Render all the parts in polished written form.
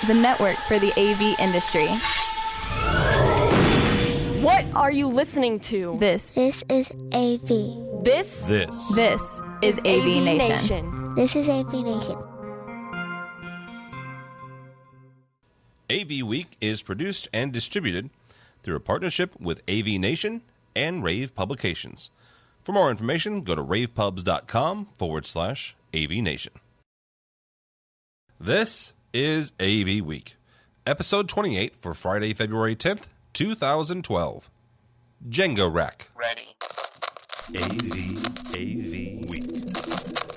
the network for the AV industry. What are you listening to? This is AV. This is AVNation. This is AVNation. AVWeek is produced and distributed through a partnership with AVNation and Rave Publications. For more information, go to ravepubs.com/AVNation. This is AVWeek, episode 28 for Friday, February 10th, 2012. Jenga Rack. Ready. AVWeek.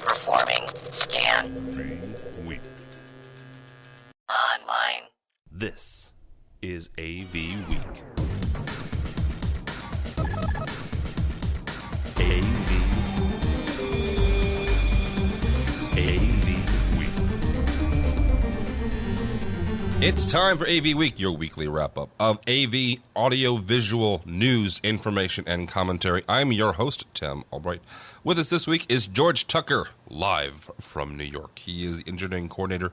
Performing. Scan. Week. Online. This is AVWeek. AVWeek. It's time for AV Week, your weekly wrap-up of AV audio-visual news, information, and commentary. I'm your host, Tim Albright. With us this week is George Tucker, live from New York. He is the engineering coordinator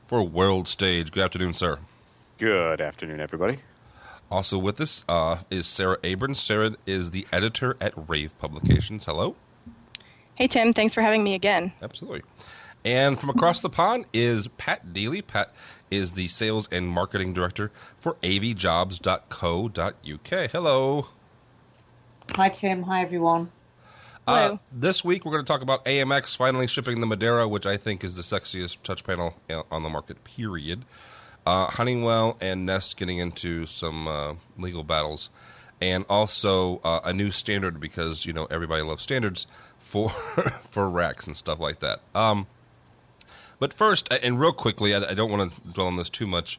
for World Stage. Good afternoon, sir. Good afternoon, everybody. Also with us is Sarah Abrams. Sarah is the editor at Rave Publications. Hello. Hey, Tim. Thanks for having me again. Absolutely. And from across the pond is Pat Deely. Pat is the sales and marketing director for avjobs.co.uk. Hello. Hi, Tim. Hi, everyone. Hello. This week we're going to talk about AMX finally shipping the Madeira, which I think is the sexiest touch panel on the market, period. Honeywell and Nest getting into some legal battles, and also a new standard because, you know, everybody loves standards for for racks and stuff like that. But first, and real quickly, I don't want to dwell on this too much.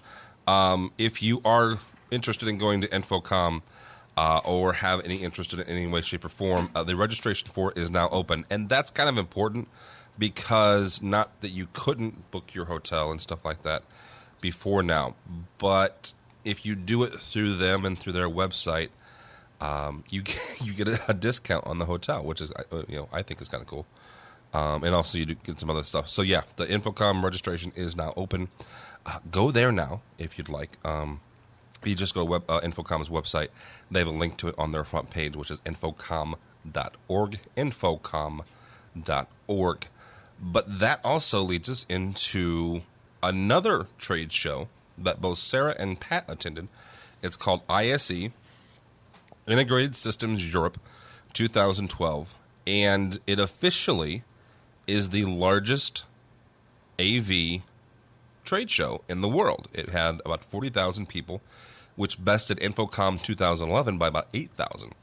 If you are interested in going to Infocom or have any interest in any way, shape, or form, the registration for it is now open. And that's kind of important because not that you couldn't book your hotel and stuff like that before now, but if you do it through them and through their website, you get a discount on the hotel, which is, I think is kind of cool. And also you do get some other stuff. So yeah, the Infocom registration is now open. Go there now if you'd like. You just go to Infocom's website. They have a link to it on their front page, which is infocom.org. Infocom.org. But that also leads us into another trade show that both Sarah and Pat attended. It's called ISE, Integrated Systems Europe 2012. And it officially is the largest AV trade show in the world. It had about 40,000 people, which bested Infocom 2011 by about 8,000.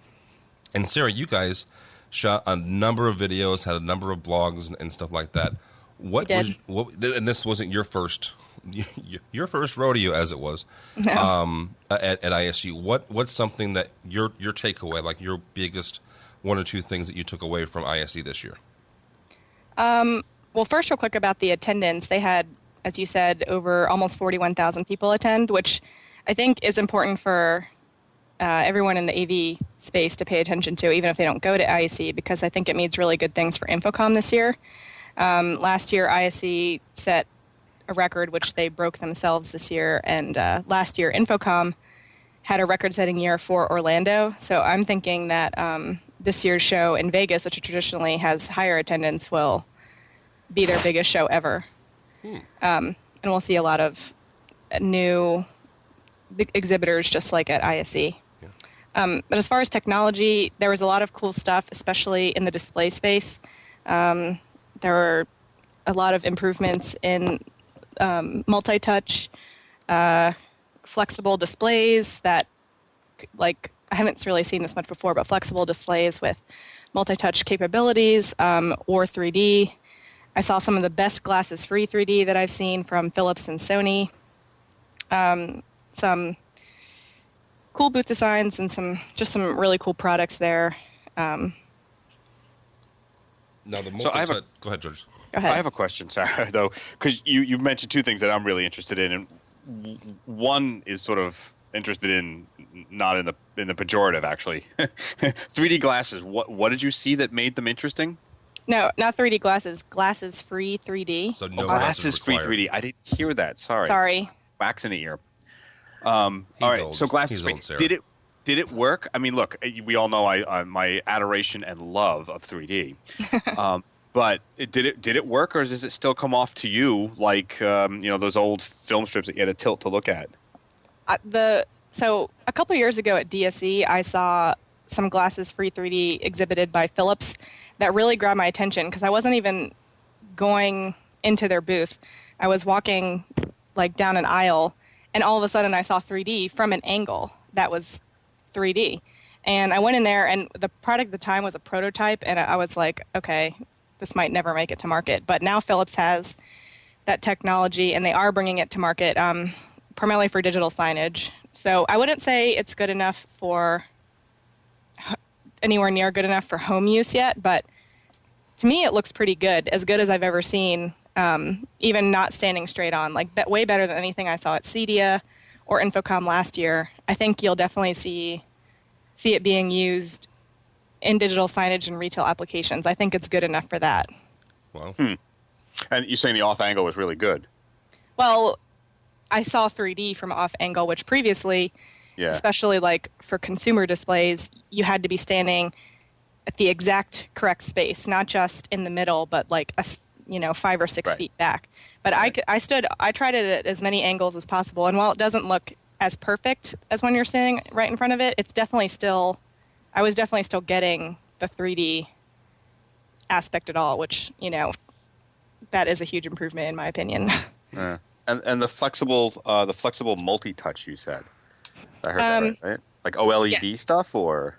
And Sarah, you guys shot a number of videos, had a number of blogs and stuff like that. And this wasn't your first rodeo, as it was, No. at ISU. What's something that your takeaway, like your biggest one or two things that you took away from ISE this year? Well, first, real quick about the attendance. They had, as you said, over almost 41,000 people attend, which I think is important for everyone in the AV space to pay attention to, even if they don't go to ISE, because I think it means really good things for Infocom this year. Last year, ISE set a record, which they broke themselves this year, and last year, Infocom had a record-setting year for Orlando. So I'm thinking that this year's show in Vegas, which traditionally has higher attendance, will be their biggest show ever. And we'll see a lot of new exhibitors just like at ISE. Yeah. But as far as technology, there was a lot of cool stuff, especially in the display space. There were a lot of improvements in multi-touch, flexible displays that, like, I haven't really seen this much before, but flexible displays with multi-touch capabilities or 3D. I saw some of the best glasses-free 3D that I've seen from Philips and Sony. Some cool booth designs and some really cool products there. Now the multi-touch. Go ahead, George. Go ahead. I have a question, Sarah, though, because you mentioned two things that I'm really interested in, and one is sort of interested in, not in the pejorative, actually. 3D glasses. What did you see that made them interesting? No, not 3D glasses. Glasses free 3D. So no glasses free required. 3D. I didn't hear that. Sorry. Sorry. wax in the ear. All right, old. so glasses. He's old, Sarah. Did it work? I mean, look, we all know my adoration and love of 3D. But did it work, or does it still come off to you like those old film strips that you had to tilt to look at? So a couple years ago at DSE, I saw some glasses free 3D exhibited by Philips that really grabbed my attention because I wasn't even going into their booth. I was walking like down an aisle, and all of a sudden I saw 3D from an angle that was 3D. And I went in there, and the product at the time was a prototype, and I was like, okay, this might never make it to market. But now Philips has that technology, and they are bringing it to market, primarily for digital signage. So I wouldn't say it's good enough for anywhere near good enough for home use yet, but to me it looks pretty good as I've ever seen, even not standing straight on. Like that, way better than anything I saw at CEDIA or Infocom last year. I think you'll definitely see it being used in digital signage and retail applications. I think it's good enough for that. Wow. And you're saying the off angle was really good? Well, I saw 3D from off angle, which previously, especially like for consumer displays, you had to be standing at the exact correct space, not just in the middle, but like 5 or 6 feet back. But I tried it at as many angles as possible, and while it doesn't look as perfect as when you're standing right in front of it, I was definitely still getting the 3D aspect at all, which, that is a huge improvement in my opinion. Yeah. And the flexible multi-touch you said. I heard that right? Like OLED stuff, or?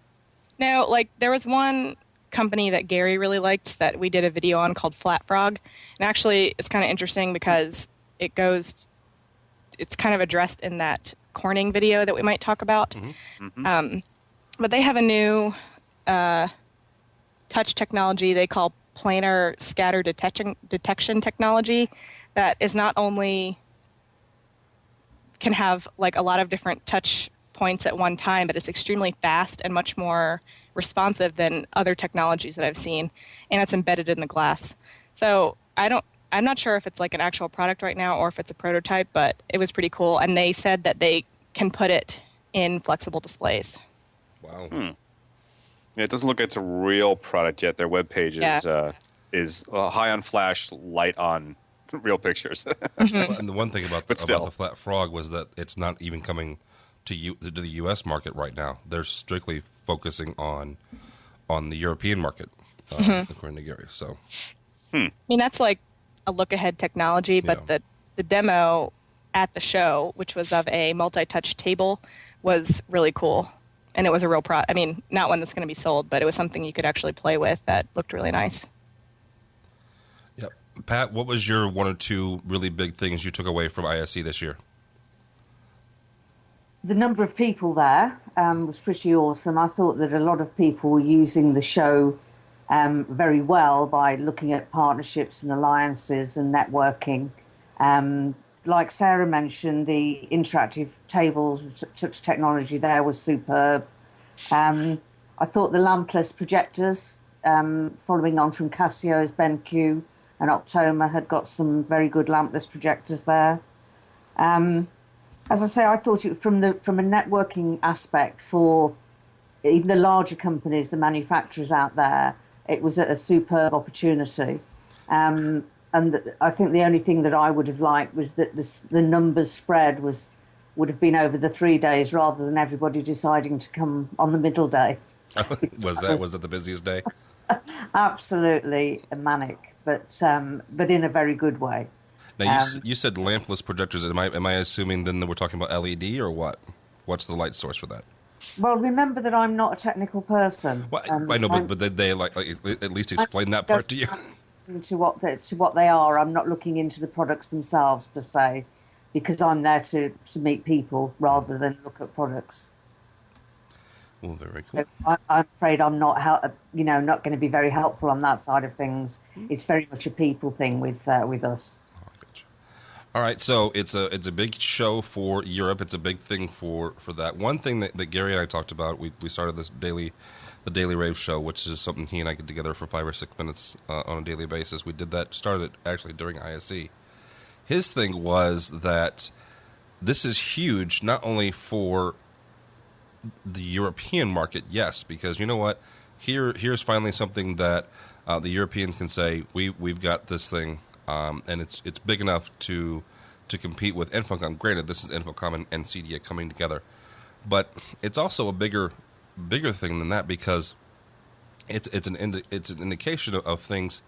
No, like there was one company that Gary really liked that we did a video on called Flat Frog. And actually it's kind of interesting because it's kind of addressed in that Corning video that we might talk about. But they have a new touch technology they call planar scatter detection technology that is not only can have like a lot of different touch points at one time, but it's extremely fast and much more responsive than other technologies that I've seen, and it's embedded in the glass. So I'm not sure if it's like an actual product right now or if it's a prototype, but it was pretty cool, and they said that they can put it in flexible displays. Wow. Yeah, it doesn't look like it's a real product yet. Their webpage is high on flash, light on real pictures. And the one thing about the Flat Frog was that it's not even coming to the U.S. market right now. They're strictly focusing on the European market, according to Gary. So, I mean, that's like a look-ahead technology, but the demo at the show, which was of a multi-touch table, was really cool. And it was a real I mean, not one that's going to be sold, but it was something you could actually play with that looked really nice. Yep. Pat, what was your one or two really big things you took away from ISE this year? The number of people there was pretty awesome. I thought that a lot of people were using the show very well by looking at partnerships and alliances and networking. Like Sarah mentioned, the interactive tables, the touch technology there was superb. I thought the lampless projectors, following on from Casio's BenQ and Optoma, had got some very good lampless projectors there. As I say, I thought it from a networking aspect for even the larger companies, the manufacturers out there, it was a superb opportunity. And I think the only thing that I would have liked was that the numbers spread would have been over the 3 days rather than everybody deciding to come on the middle day. Was that the busiest day? Absolutely manic, but in a very good way. Now you said lampless projectors. Am I assuming then that we're talking about LED or what? What's the light source for that? Well, remember that I'm not a technical person. Well, I know, but did they like at least explain that part to you? To what they are. I'm not looking into the products themselves per se, because I'm there to meet people rather than look at products. Well, very cool. So I'm afraid I'm not not going to be very helpful on that side of things. It's very much a people thing with us. Oh, gotcha. All right, so it's a big show for Europe. It's a big thing for that. One thing that Gary and I talked about, we started this the Daily Rave show, which is something he and I get together for 5 or 6 minutes on a daily basis. We started actually during ISE. His thing was that this is huge, not only for the European market, yes, because you know what? Here's finally something that the Europeans can say, we've got this thing, and it's big enough to compete with Infocom. Granted, this is Infocom and CEDIA coming together, but it's also a bigger thing than that, because it's an indication of things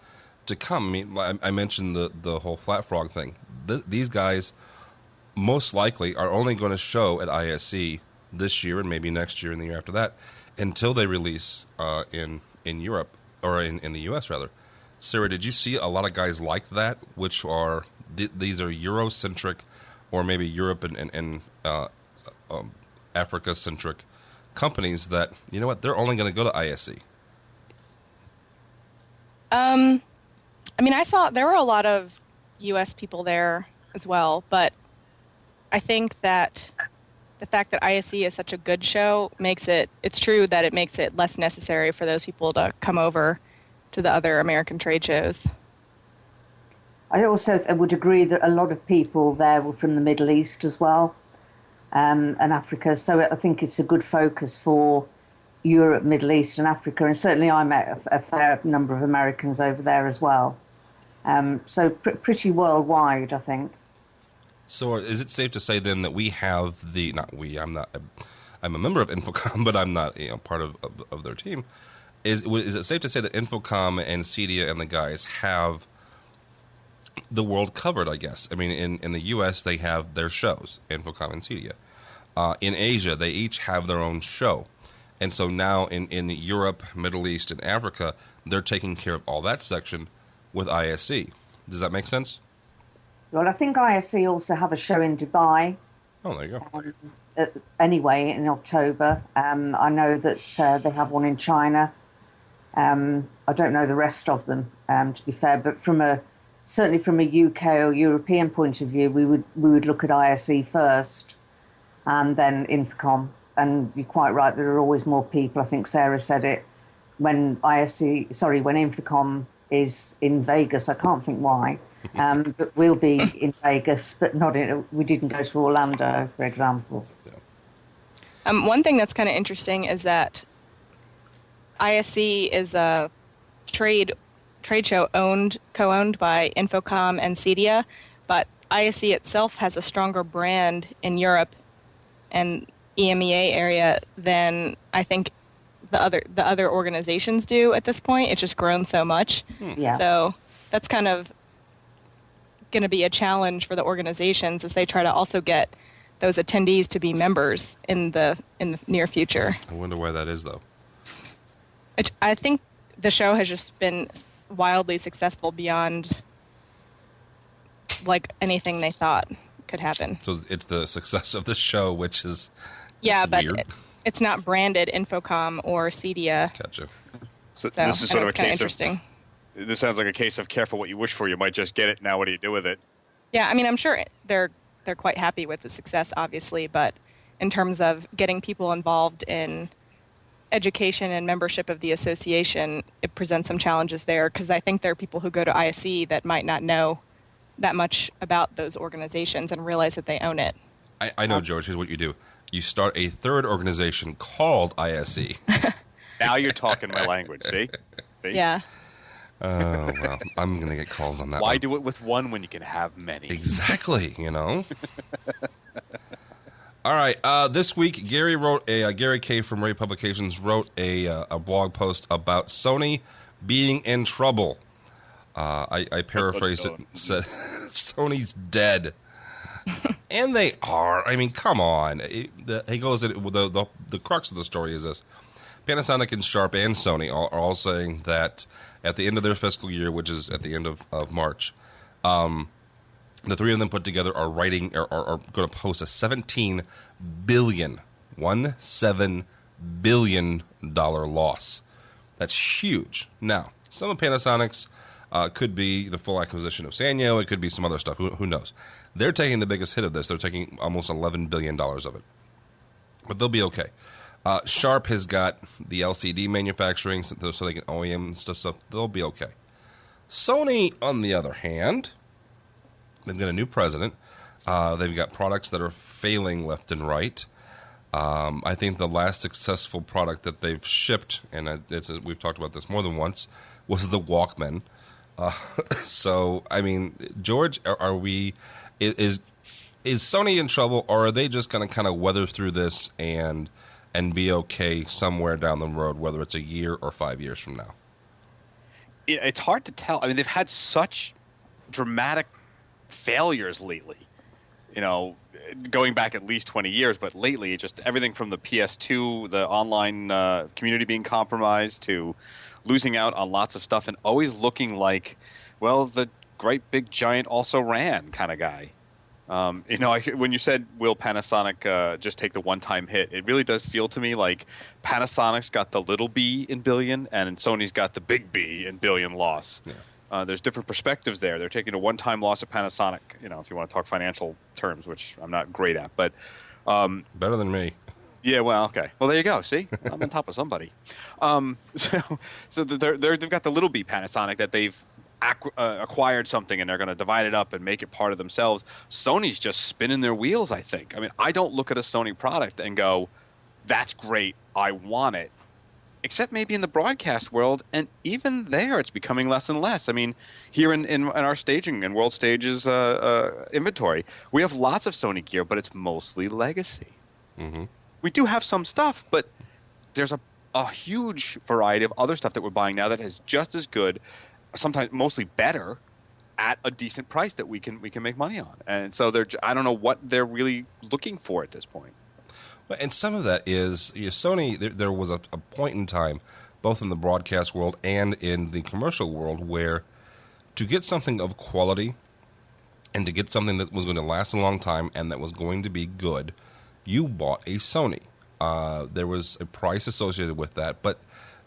to come. I mean, I mentioned the whole Flat Frog thing. These guys most likely are only going to show at ISE this year and maybe next year and the year after that, until they release in Europe, or in the US rather. Sarah, did you see a lot of guys like that, which are these are Eurocentric, or maybe Europe and Africa centric companies that, you know what, they're only going to go to ISE? I mean, I saw there were a lot of U.S. people there as well, but I think that the fact that ISE is such a good show it's true that it makes it less necessary for those people to come over to the other American trade shows. I also would agree that a lot of people there were from the Middle East as well, and Africa, so I think it's a good focus for Europe, Middle East, and Africa, and certainly I met a fair number of Americans over there as well. So pretty worldwide, I think. So is it safe to say then that we have I'm a member of Infocom, but I'm not part of their team. Is it safe to say that Infocom and CEDIA and the guys have the world covered, I guess? I mean, in the U.S., they have their shows, Infocom and CEDIA. In Asia, they each have their own show. And so now in Europe, Middle East, and Africa, they're taking care of all that section with ISE. Does that make sense? Well, I think ISE also have a show in Dubai. Oh, there you go. Anyway, in October. I know that they have one in China. I don't know the rest of them, to be fair, but certainly from a UK or European point of view, we would look at ISE first, and then Infocom. And you're quite right, there are always more people. I think Sarah said it when Infocom is in Vegas. I can't think why, but we'll be in Vegas, but we didn't go to Orlando, for example. One thing that's kind of interesting is that ISE is a trade show co-owned by Infocom and CEDIA, but ISE itself has a stronger brand in Europe and EMEA area than I think the other organizations do at this point. It's just grown so much. Yeah. So that's kind of going to be a challenge for the organizations as they try to also get those attendees to be members in the near future. I wonder why that is, though. I think the show has just been wildly successful beyond like anything they thought could happen. So it's the success of the show, which is but weird. It's not branded Infocom or CEDIA. Gotcha. So this is sort of a case interesting. This sounds like a case of careful what you wish for. You might just get it. Now what do you do with it? Yeah, I mean, I'm sure they're quite happy with the success, obviously, but in terms of getting people involved in education and membership of the association, it presents some challenges there, because I think there are people who go to ISE that might not know that much about those organizations and realize that they own it. I know, George. Here's what you do. You start a third organization called ISE. Now you're talking my language, see? Yeah. Oh, well, I'm going to get calls on that. Why do it with one when you can have many? Exactly, All right, this week, Gary K. from Ray Publications wrote a blog post about Sony being in trouble. I paraphrased it and said, Sony's dead. And they are. I mean, come on. He goes, the crux of the story is this. Panasonic and Sharp and Sony are all saying that at the end of their fiscal year, which is at the end of March, the three of them put together are going to post a $17 billion loss. That's huge. Now, some of Panasonic's could be the full acquisition of Sanyo. It could be some other stuff. Who knows? They're taking the biggest hit of this. They're taking almost $11 billion of it. But they'll be okay. Sharp has got the LCD manufacturing, so they can OEM and stuff, so they'll be okay. Sony, on the other hand, they've got a new president. They've got products that are failing left and right. I think the last successful product that they've shipped, and we've talked about this more than once, was the Walkman. So, I mean, George, is Sony in trouble, or are they just going to kind of weather through this and be okay somewhere down the road, whether it's a year or 5 years from now? It's hard to tell. I mean, they've had such dramatic failures lately. Going back at least 20 years, but lately, just everything from the PS2, the online community being compromised, to losing out on lots of stuff and always looking like, well, the great big giant also ran kind of guy. When you said, will Panasonic just take the one-time hit, it really does feel to me like Panasonic's got the little b in billion and Sony's got the big B in billion loss. Yeah. There's different perspectives there. They're taking a one-time loss at Panasonic, if you want to talk financial terms, which I'm not great at. But better than me. Yeah, well, okay. Well, there you go. See? I'm on top of somebody. So they've got the little b Panasonic that they've acquired something and they're going to divide it up and make it part of themselves. Sony's just spinning their wheels, I think. I mean, I don't look at a Sony product and go, that's great, I want it. Except maybe in the broadcast world, and even there it's becoming less and less. I mean, here in our staging and World Stages inventory, we have lots of Sony gear, but it's mostly legacy. Mm-hmm. We do have some stuff, but there's a huge variety of other stuff that we're buying now that is just as good, sometimes mostly better, at a decent price that we can make money on. And so I don't know what they're really looking for at this point. And some of that is Sony. There was a point in time, both in the broadcast world and in the commercial world, where to get something of quality and to get something that was going to last a long time and that was going to be good, you bought a Sony. There was a price associated with that, but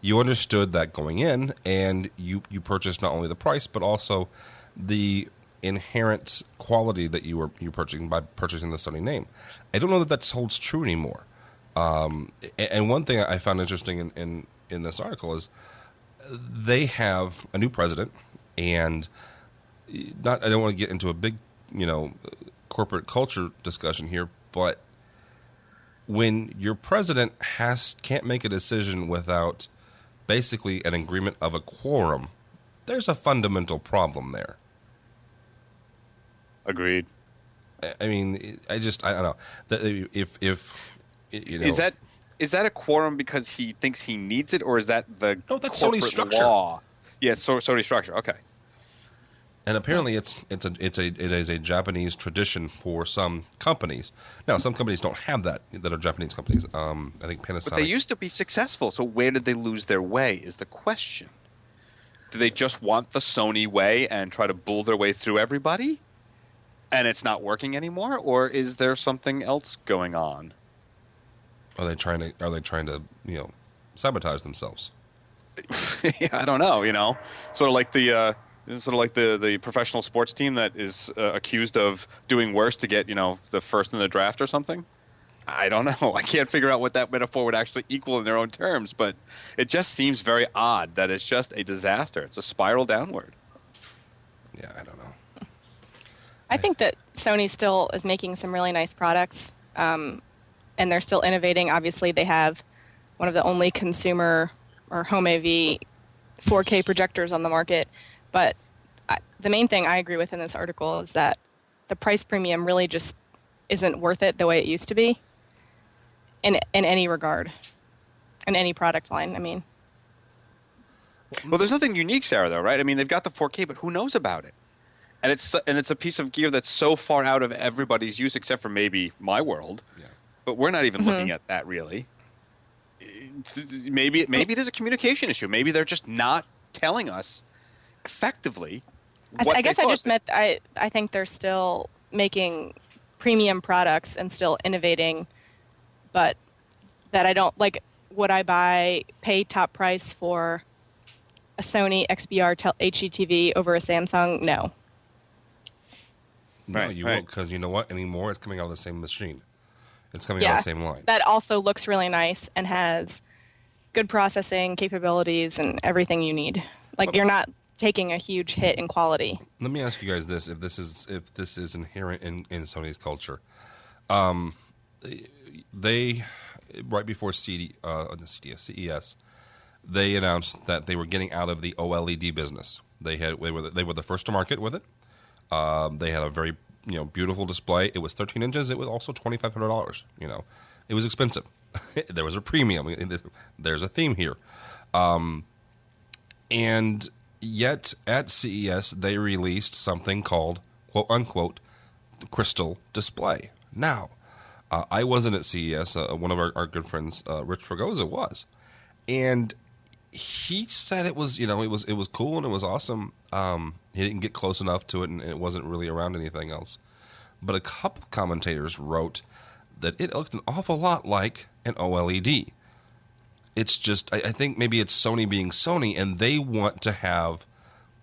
you understood that going in, and you purchased not only the price but also the inherent quality that you were purchasing by purchasing the Sony name. I don't know that holds true anymore. And one thing I found interesting in this article is they have a new president, and I don't want to get into a big corporate culture discussion here, but when your president can't make a decision without basically an agreement of a quorum, there's a fundamental problem there. Agreed. I mean, I don't know. If is that a quorum because he thinks he needs it, or is that the that's Sony's structure? Law? Yeah, Sony structure. Okay. And apparently, it is a Japanese tradition for some companies. Now, some companies don't have that are Japanese companies. I think Panasonic. But they used to be successful. So where did they lose their way? Is the question. Do they just want the Sony way and try to bull their way through everybody? And it's not working anymore, or is there something else going on? Are they trying to sabotage themselves? Yeah, I don't know. Sort of like the professional sports team that is accused of doing worse to get the first in the draft or something. I don't know. I can't figure out what that metaphor would actually equal in their own terms, but it just seems very odd that it's just a disaster. It's a spiral downward. Yeah, I don't know. I think that Sony still is making some really nice products, and they're still innovating. Obviously, they have one of the only consumer or home AV 4K projectors on the market. But the main thing I agree with in this article is that the price premium really just isn't worth it the way it used to be in any regard, in any product line, I mean. Well, there's nothing unique, Sarah, though, right? I mean, they've got the 4K, but who knows about it? And it's a piece of gear that's so far out of everybody's use, except for maybe my world. Yeah. But we're not even looking at that really. Maybe it is a communication issue. Maybe they're just not telling us effectively. I guess I just meant I think they're still making premium products and still innovating, but that I don't like. Would I pay top price for a Sony XBR HDTV over a Samsung? No. No, you won't, because you know what? Anymore, it's coming out of the same machine. It's coming out of the same line. That also looks really nice and has good processing capabilities and everything you need. Like, you're not taking a huge hit in quality. Let me ask you guys this: if this is inherent in Sony's culture, they right before CES, they announced that they were getting out of the OLED business. They were the first to market with it. They had a very beautiful display. It was 13 inches. It was also $2,500. It was expensive. There was a premium. There's a theme here. And yet at CES, they released something called, quote unquote, the Crystal Display. Now, I wasn't at CES. One of our good friends, Rich Fregosa, was. And he said it was, it was cool and it was awesome. He didn't get close enough to it, and it wasn't really around anything else. But a couple commentators wrote that it looked an awful lot like an OLED. It's just, I think maybe it's Sony being Sony, and they want to have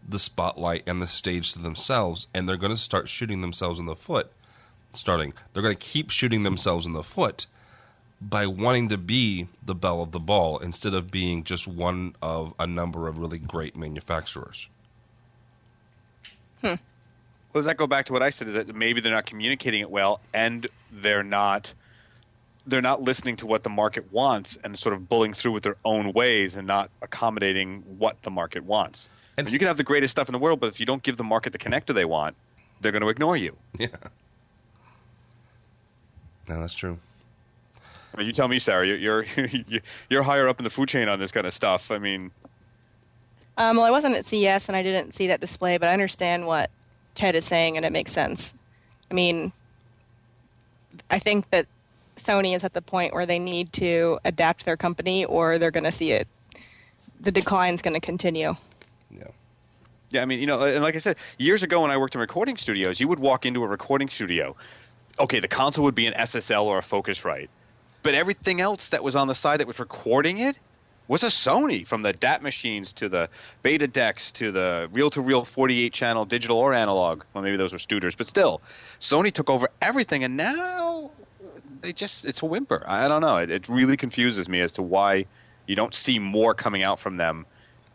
the spotlight and the stage to themselves, and they're going to start shooting themselves in the foot. They're going to keep shooting themselves in the foot by wanting to be the belle of the ball instead of being just one of a number of really great manufacturers. Well, does that go back to what I said, is that maybe they're not communicating it well, and they're not listening to what the market wants and sort of bullying through with their own ways and not accommodating what the market wants. And you can have the greatest stuff in the world, but if you don't give the market the connector they want, they're going to ignore you. Yeah. No, that's true. I mean, you tell me, Sarah, you're higher up in the food chain on this kind of stuff. I mean... Well, I wasn't at CES and I didn't see that display, but I understand what Ted is saying, and it makes sense. I mean, I think that Sony is at the point where they need to adapt their company, or they're going to see it. The decline's going to continue. Yeah. Yeah, I mean, and like I said, years ago when I worked in recording studios, you would walk into a recording studio. Okay, the console would be an SSL or a Focusrite, but everything else that was on the side that was recording it was a Sony, from the DAT machines to the Beta decks to the reel-to-reel 48-channel digital or analog. Well, maybe those were Studers, but still, Sony took over everything, and now it's a whimper. I don't know. It really confuses me as to why you don't see more coming out from them.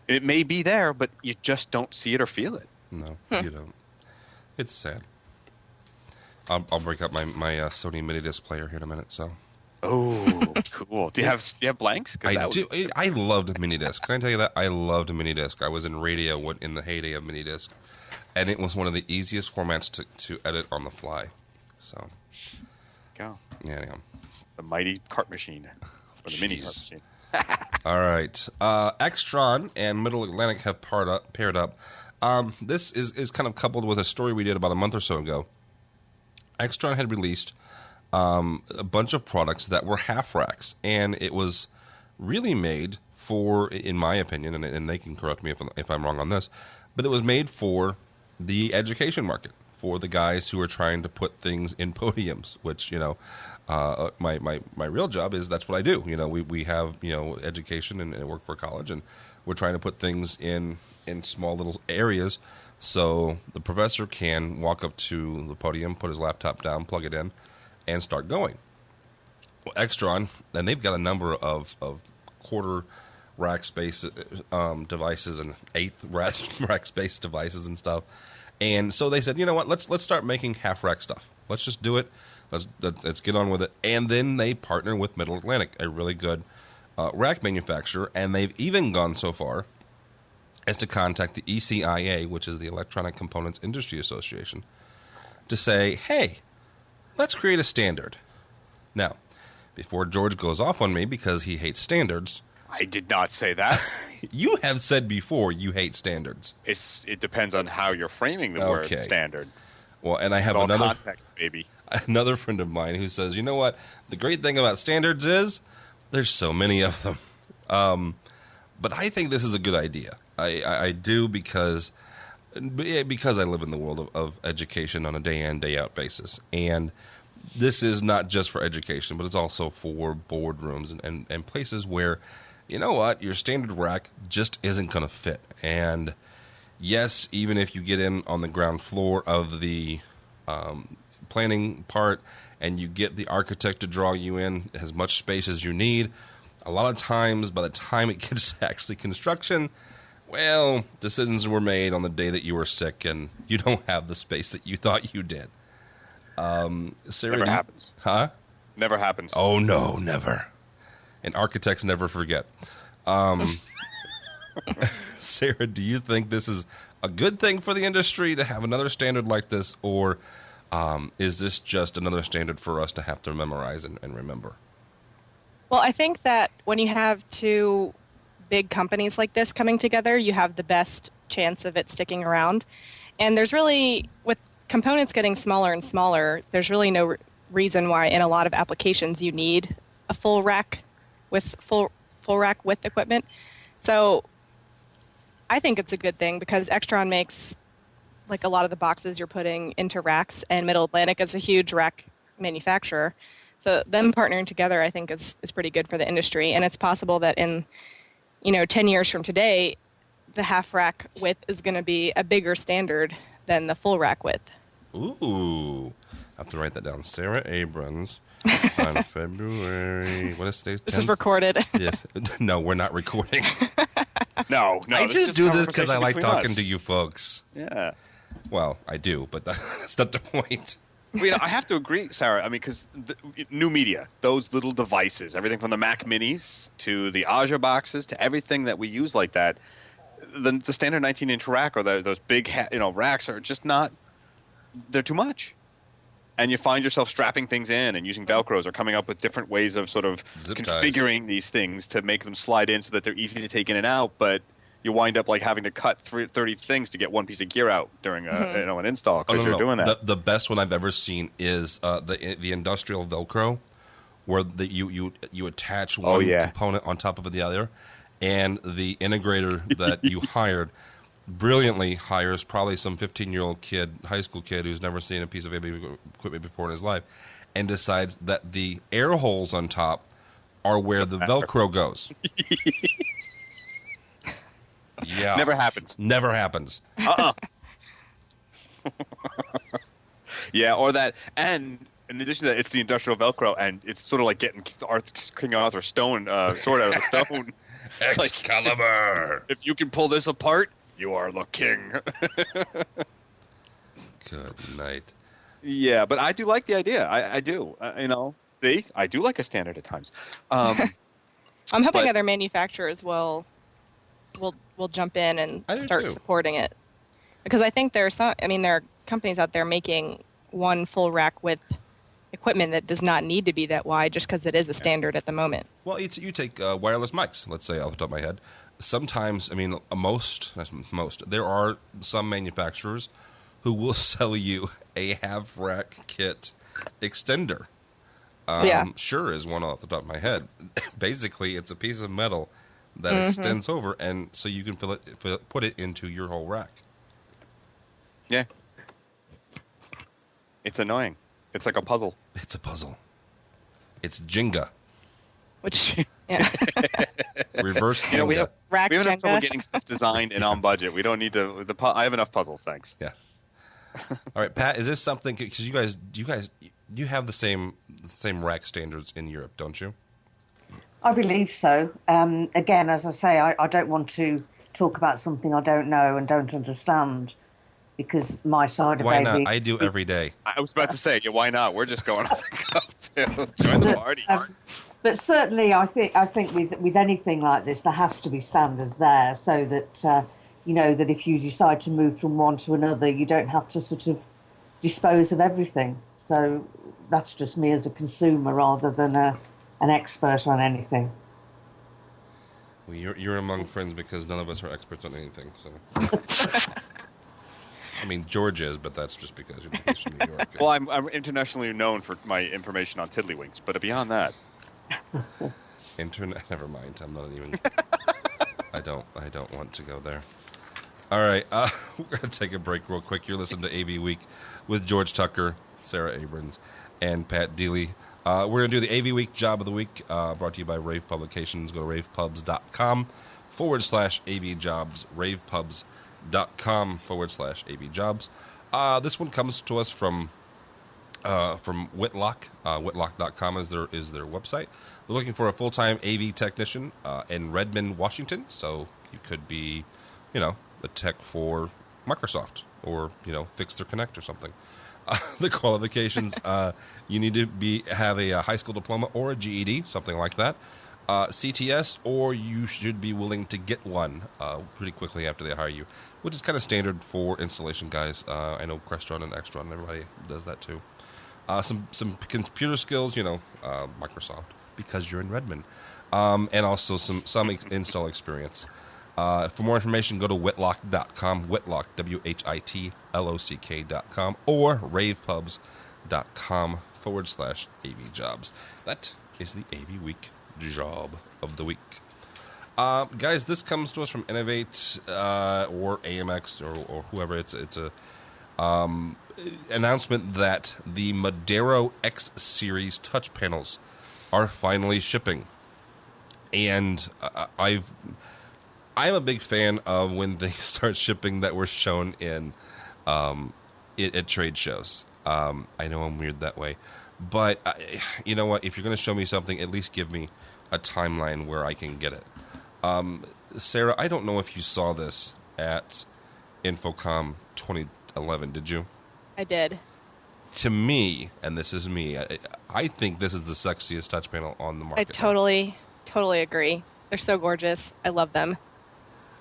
It may be there, but you just don't see it or feel it. No, you don't. It's sad. I'll break up my Sony mini disc player here in a minute. So. Oh, cool. Do you have blanks? I do. I loved mini disc. Can I tell you that? I loved mini disc. I was in radio in the heyday of mini disc, and it was one of the easiest formats to edit on the fly. So. Go. Yeah, anyhow. The mighty cart machine. Or the mini cart machine. All right. Extron and Middle Atlantic have paired up. This is kind of coupled with a story we did about a month or so ago. Extron had released a bunch of products that were half racks, and it was really made for, in my opinion, and they can correct me if I'm wrong on this, but it was made for the education market, for the guys who are trying to put things in podiums, which, my real job is that's what I do. We have, education and work for a college, and we're trying to put things in small little areas so the professor can walk up to the podium, put his laptop down, plug it in, and start going. Well, Extron, and they've got a number of quarter rack space devices and eighth rack space devices and stuff. And so they said, you know what, let's start making half rack stuff. Let's just do it. Let's get on with it. And then they partner with Middle Atlantic, a really good rack manufacturer, and they've even gone so far as to contact the ECIA, which is the Electronic Components Industry Association, to say, hey, let's create a standard. Now, before George goes off on me because he hates standards... I did not say that. You have said before you hate standards. It depends on how you're framing the word standard. Well, and I have another context, baby. Another friend of mine who says, you know what? The great thing about standards is there's so many of them. But I think this is a good idea. I do because I live in the world of education on a day in, day out basis. And this is not just for education, but it's also for boardrooms and places where, you know what, your standard rack just isn't going to fit. And yes, even if you get in on the ground floor of the planning part and you get the architect to draw you in as much space as you need, a lot of times by the time it gets to actually construction, Well, decisions were made on the day that you were sick, and you don't have the space that you thought you did. Sarah, Never happens. Huh? Never happens. Oh, no, never. And architects never forget. Sarah, do you think this is a good thing for the industry to have another standard like this, or is this just another standard for us to have to memorize and remember? Well, I think that when you have two big companies like this coming together, you have the best chance of it sticking around. And there's really, with components getting smaller and smaller, there's really no reason why in a lot of applications you need a full rack with full rack with equipment. So I think it's a good thing because Extron makes like a lot of the boxes you're putting into racks, and Middle Atlantic is a huge rack manufacturer. So them partnering together, I think, is pretty good for the industry. And it's possible that in 10 years from today, the half rack width is going to be a bigger standard than the full rack width. Ooh. I have to write that down. Sarah Abrams on February. What is today's 10th? This is recorded. Yes. No, we're not recording. No. I just do this because I like talking to you folks. Yeah. Well, I do, but that's not the point. I have to agree, Sarah. I mean, because new media, those little devices, everything from the Mac Minis to the Azure boxes to everything that we use like that, the standard 19-inch rack or those big racks are just not. They're too much, and you find yourself strapping things in and using Velcros or coming up with different ways of sort of Zip configuring ties. these things to make them slide in so that they're easy to take in and out, but you wind up like having to cut 30 things to get one piece of gear out during an install because you're doing that. The best one I've ever seen is the industrial Velcro, where you attach one component on top of the other, and the integrator that you hired brilliantly hires probably some 15-year-old kid, high school kid who's never seen a piece of AV equipment before in his life, and decides that the air holes on top are where the Velcro goes. Yeah. Never happens. Never happens. Yeah, or that, and in addition to that, it's the industrial Velcro, and it's sort of like getting King Arthur stone sword out of the stone. Excalibur! If you can pull this apart, you are the king. Good night. Yeah, but I do like the idea. I do. See, I do like a standard at times. I'm hoping other manufacturers will jump in and start supporting it, because I think there are companies out there making one full rack with equipment that does not need to be that wide just because it is a standard at the moment. Well, you take wireless mics, let's say, off the top of my head. Sometimes, most, there are some manufacturers who will sell you a half rack kit extender. Sure is one off the top of my head. Basically, it's a piece of metal that extends over, and so you can put it into your whole rack. Yeah. It's annoying. It's like a puzzle. It's a puzzle. It's Jenga. Which, yeah. Reverse Jenga. We have Rack enough Jenga. trouble getting stuff designed and on budget. We don't need to. I have enough puzzles, thanks. Yeah. All right, Pat. Is this something? Because you have the same rack standards in Europe, don't you? I believe so. Again, as I say, I don't want to talk about something I don't know and don't understand, because my side of Why AV... not? I do every day. I was about to say, why not? We're just going up to join the party. But certainly, I think with anything like this, there has to be standards there, so that that if you decide to move from one to another, you don't have to sort of dispose of everything. So that's just me as a consumer rather than an expert on anything. Well, you're among friends because none of us are experts on anything. So, George is, but that's just because he's from New York. Well, I'm internationally known for my information on tiddlywinks, but beyond that, Never mind. I'm not even. I don't want to go there. All right, we're gonna take a break real quick. You're listening to AV Week with George Tucker, Sarah Abrams, and Pat Deely. We're going to do the AV Week Job of the Week, brought to you by Rave Publications. Go to ravepubs.com/AV Jobs, ravepubs.com/AV Jobs. This one comes to us from Whitlock. Whitlock.com is their website. They're looking for a full-time AV technician in Redmond, Washington. So you could be the tech for Microsoft or, fix their Connect or something. The qualifications, you need to have a high school diploma or a GED, something like that. CTS, or you should be willing to get one pretty quickly after they hire you, which is kind of standard for installation guys. I know Crestron and Extron and everybody does that too. Some computer skills, Microsoft, because you're in Redmond, and also some install experience. For more information, go to whitlock.com, Whitlock, WHITLOCK.com, or ravepubs.com/AVjobs. That is the AV Week job of the week. Guys, this comes to us from Innovate or AMX or whoever. It's a announcement that the Madero X Series touch panels are finally shipping. And I'm a big fan of when things start shipping that were shown in at trade shows. I know I'm weird that way, but you know what? If you're going to show me something, at least give me a timeline where I can get it. Sarah, I don't know if you saw this at Infocom 2011. Did you? I did. To me, and this is me, I think this is the sexiest touch panel on the market. I totally agree. They're so gorgeous. I love them.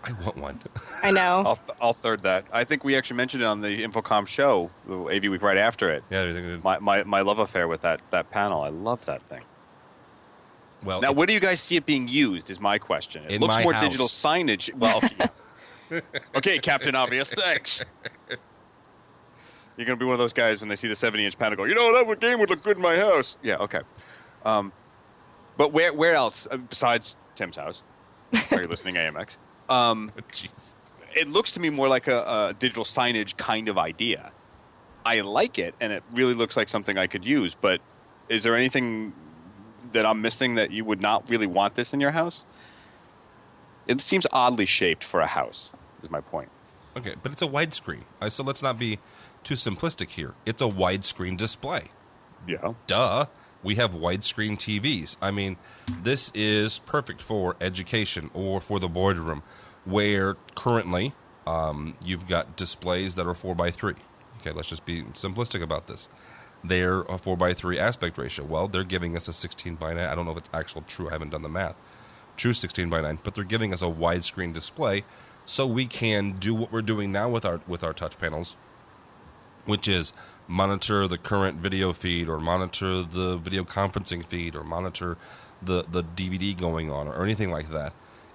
I want one. I know. I'll third that. I think we actually mentioned it on the Infocom show, the AV Week right after it. Yeah. My love affair with that panel. I love that thing. Well, now, where do you guys see it being used? Is my question. It looks my more house. digital signage. Well, okay, okay, Captain Obvious. Thanks. You're gonna be one of those guys when they see the 70-inch panel go, that game would look good in my house. Yeah, okay. But where else besides Tim's house? Are you listening, AMX? Jeez. It looks to me more like a digital signage kind of idea. I like it, and it really looks like something I could use. But is there anything that I'm missing that you would not really want this in your house? It seems oddly shaped for a house, is my point. Okay, but it's a widescreen. So let's not be too simplistic here. It's a widescreen display. Yeah. Duh. We have widescreen TVs. I mean, this is perfect for education or for the boardroom, where currently you've got displays that are 4:3. Okay, let's just be simplistic about this. They're a 4:3 aspect ratio. Well, they're giving us a 16:9. I don't know if it's actual true. I haven't done the math. True 16:9, but they're giving us a widescreen display, so we can do what we're doing now with our touch panels, which is monitor the current video feed, or monitor the video conferencing feed, or monitor the DVD going on, or anything like that,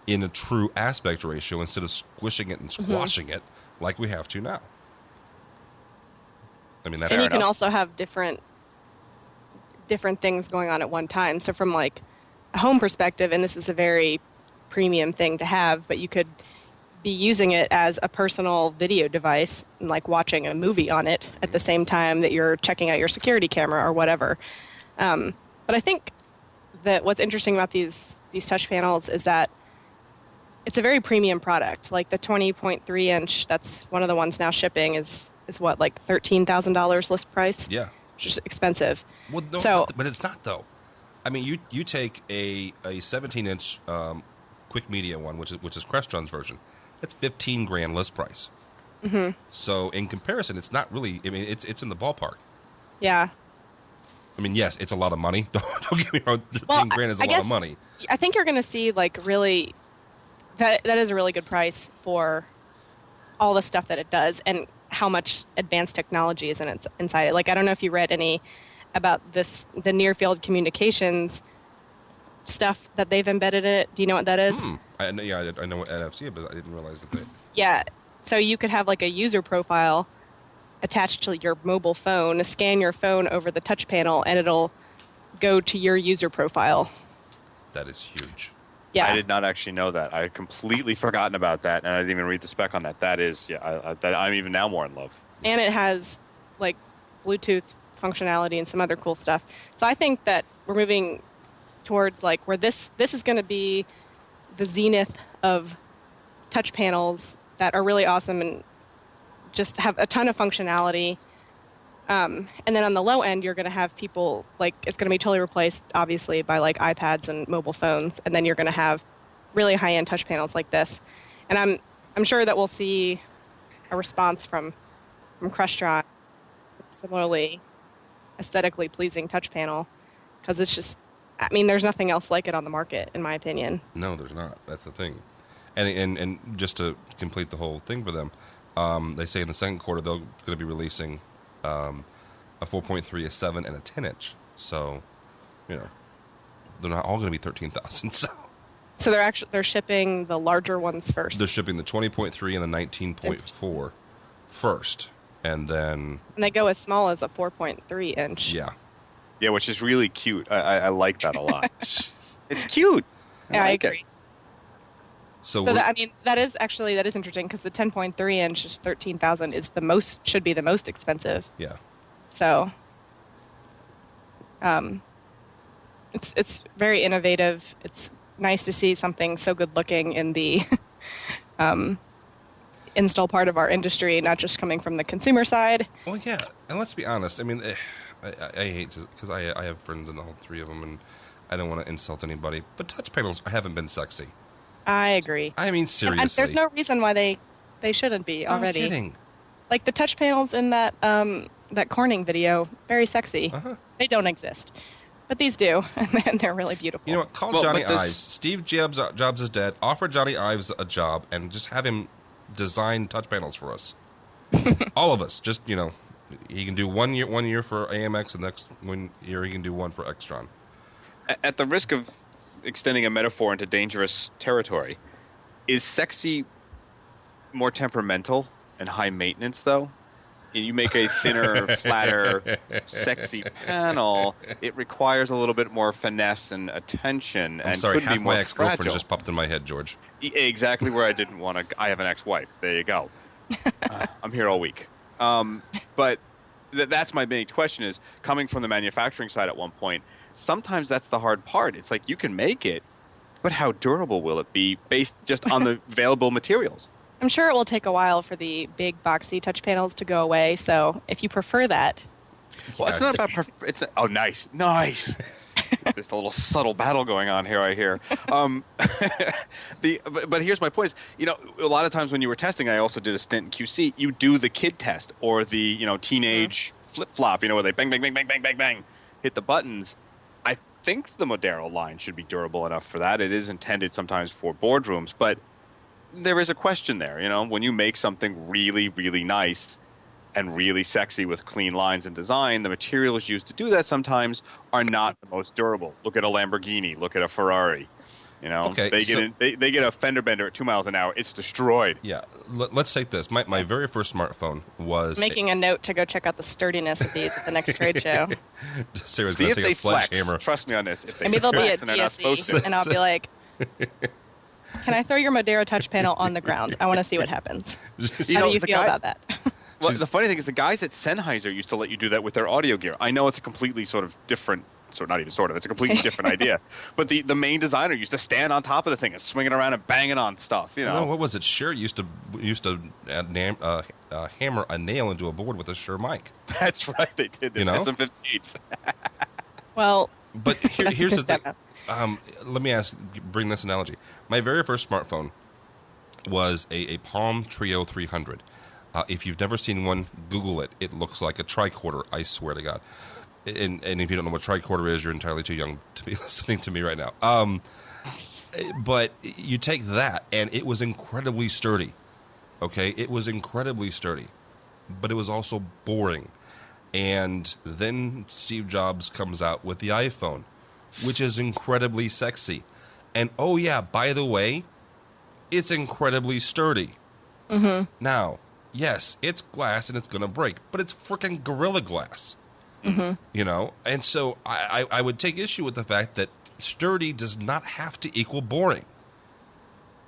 in a true aspect ratio instead of squishing it and squashing it like we have to now. I mean, that's and you can also have different things going on at one time. So from like a home perspective, and this is a very premium thing to have, but you could be using it as a personal video device and like watching a movie on it at the same time that you're checking out your security camera or whatever. But I think that what's interesting about these touch panels is that it's a very premium product. Like the 20.3 inch, that's one of the ones now shipping, is what, like $13,000 list price? Yeah. Which is expensive. Well, no, so, but it's not, though. I mean, you take a 17-inch quick media one, which is Crestron's version. That's $15,000 list price. Mm-hmm. So in comparison, it's not really. I mean, it's in the ballpark. Yeah. I mean, yes, it's a lot of money. Don't get me wrong. $15,000 is a lot of money. I think you're going to see like really that is a really good price for all the stuff that it does and how much advanced technology is inside it. Like, I don't know if you read any about the near field communications stuff that they've embedded in it. Do you know what that is? I know what NFC is, but I didn't realize that they... Yeah, so you could have like a user profile attached to your mobile phone, scan your phone over the touch panel, and it'll go to your user profile. That is huge. Yeah. I did not actually know that. I had completely forgotten about that, and I didn't even read the spec on that. That is, I'm even now more in love. And it has like Bluetooth functionality and some other cool stuff. So I think that we're moving towards like where this is going to be the zenith of touch panels that are really awesome and just have a ton of functionality. And then on the low end, you're going to have people like it's going to be totally replaced, obviously, by like iPads and mobile phones. And then you're going to have really high-end touch panels like this. And I'm I'm sure that we'll see a response from Crestron, similarly aesthetically pleasing touch panel, because it's just, I mean, there's nothing else like it on the market, in my opinion. No, there's not. That's the thing. And just to complete the whole thing for them, they say in the second quarter they're going to be releasing a 4.3, a 7, and a 10-inch. So, they're not all going to be 13,000. So they're shipping the larger ones first. They're shipping the 20.3 and the 19.4 first, and then... And they go as small as a 4.3 inch. Yeah. Yeah, which is really cute. I like that a lot. It's cute. I agree. So that is interesting, because the 10.3 inch is 13,000 should be the most expensive. Yeah. So, it's very innovative. It's nice to see something so good looking in the install part of our industry, not just coming from the consumer side. Well, yeah, and let's be honest. I mean, I hate to, because I have friends in all three of them, and I don't want to insult anybody, but touch panels haven't been sexy. I agree. I mean, seriously. And there's no reason why they shouldn't be already. No kidding. Like the touch panels in that Corning video, very sexy. Uh-huh. They don't exist. But these do, and they're really beautiful. You know what? Call Johnny Ives. Steve Jobs is dead. Offer Johnny Ives a job and just have him design touch panels for us. All of us. Just, he can do 1 year for AMX, and next 1 year he can do one for Extron. At the risk of extending a metaphor into dangerous territory, is sexy more temperamental and high maintenance, though? You make a thinner, flatter, sexy panel, it requires a little bit more finesse and attention. I'm sorry, half my ex-girlfriend just popped in my head, George. Exactly where I didn't want to. I have an ex-wife. There you go. I'm here all week. But that's my main question, is coming from the manufacturing side at one point, sometimes that's the hard part. It's like, you can make it, but how durable will it be based just on the available materials? I'm sure it will take a while for the big boxy touch panels to go away, so if you prefer that... Well, it's not about... Oh, nice. There's a little subtle battle going on here, I hear. But here's my point is, a lot of times when you were testing, I also did a stint in QC, you do the kid test, or the, teenage flip-flop, where they bang, bang, bang, bang, bang, bang, bang, hit the buttons. I think the Modero line should be durable enough for that. It is intended sometimes for boardrooms, but there is a question there. When you make something really, really nice and really sexy with clean lines and design, the materials used to do that sometimes are not the most durable. Look at a Lamborghini. Look at a Ferrari. Okay, they get a fender bender at 2 miles an hour. It's destroyed. Yeah. Let's take this. My very first smartphone was... Making a note to go check out the sturdiness of these at the next trade show. Sarah's going to take a sledgehammer. Flex. Trust me on this. Maybe there'll be a DSE, and I'll be like... Can I throw your Modero touch panel on the ground? I want to see what happens. How do you feel about that? Well, the funny thing is the guys at Sennheiser used to let you do that with their audio gear. I know it's a completely sort of different, not even sort of, it's a completely different idea. But the main designer used to stand on top of the thing and swing it around and bang it on stuff. No, what was it? Shure used to hammer a nail into a board with a Shure mic. That's right, they did. The SM58s. Well, but here's the thing. Let me bring this analogy. My very first smartphone was a Palm Trio 300. If you've never seen one, Google it. It looks like a tricorder, I swear to God. And if you don't know what tricorder is, you're entirely too young to be listening to me right now. But you take that, and it was incredibly sturdy. Okay? It was incredibly sturdy. But it was also boring. And then Steve Jobs comes out with the iPhone, which is incredibly sexy. And, oh yeah, by the way, it's incredibly sturdy. Mm-hmm. Now, yes, it's glass and it's going to break, but it's freaking Gorilla Glass. Mm-hmm. And so I would take issue with the fact that sturdy does not have to equal boring.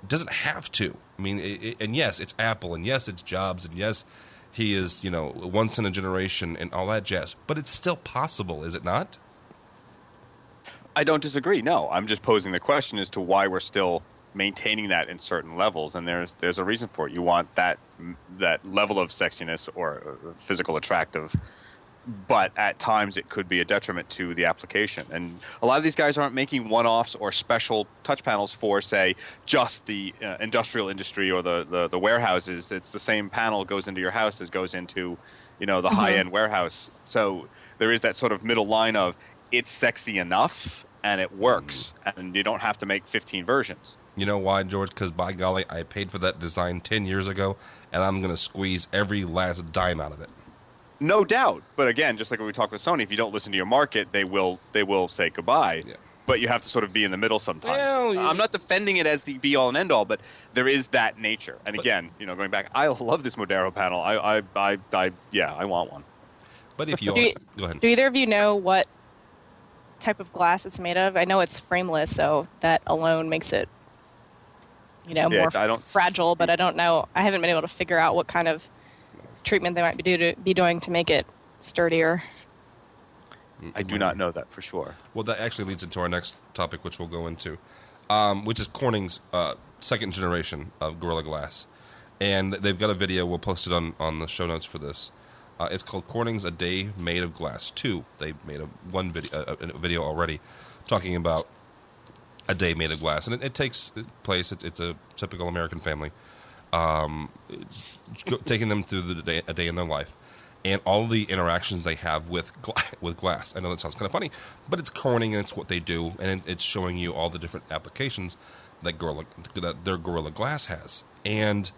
It doesn't have to. I mean, and yes, it's Apple, and yes, it's Jobs, and yes, he is, once in a generation and all that jazz. But it's still possible, is it not? I don't disagree. No, I'm just posing the question as to why we're still maintaining that in certain levels, and there's a reason for it. You want that level of sexiness or physical attractive but at times it could be a detriment to the application. And a lot of these guys aren't making one-offs or special touch panels for, say, just the industrial industry or the warehouses. It's the same panel goes into your house as goes into, the high-end warehouse. So there is that sort of middle line of it's sexy enough and it works, and you don't have to make 15 versions. You know why, George? Because by golly, I paid for that design 10 years ago, and I'm going to squeeze every last dime out of it. No doubt. But again, just like when we talk with Sony, if you don't listen to your market, they will say goodbye. Yeah. But you have to sort of be in the middle sometimes. Well, I'm not defending it as the be-all and end-all, but there is that nature. And again, going back, I love this Modero panel. I want one. But if you also... Go ahead. Do either of you know what type of glass it's made of? I know it's frameless, so that alone makes it, more fragile, but I don't know. I haven't been able to figure out what kind of treatment they might be doing to make it sturdier. I do not know that for sure. Well, that actually leads into our next topic, which we'll go into, which is Corning's second generation of Gorilla Glass. And they've got a video. We'll post it on the show notes for this. It's called Corning's A Day Made of Glass 2. They made a video already talking about a day made of glass. And it takes place, it's a typical American family, taking them through a day in their life. And all the interactions they have with glass. I know that sounds kind of funny, but it's Corning and it's what they do, and it's showing you all the different applications that their Gorilla Glass has. And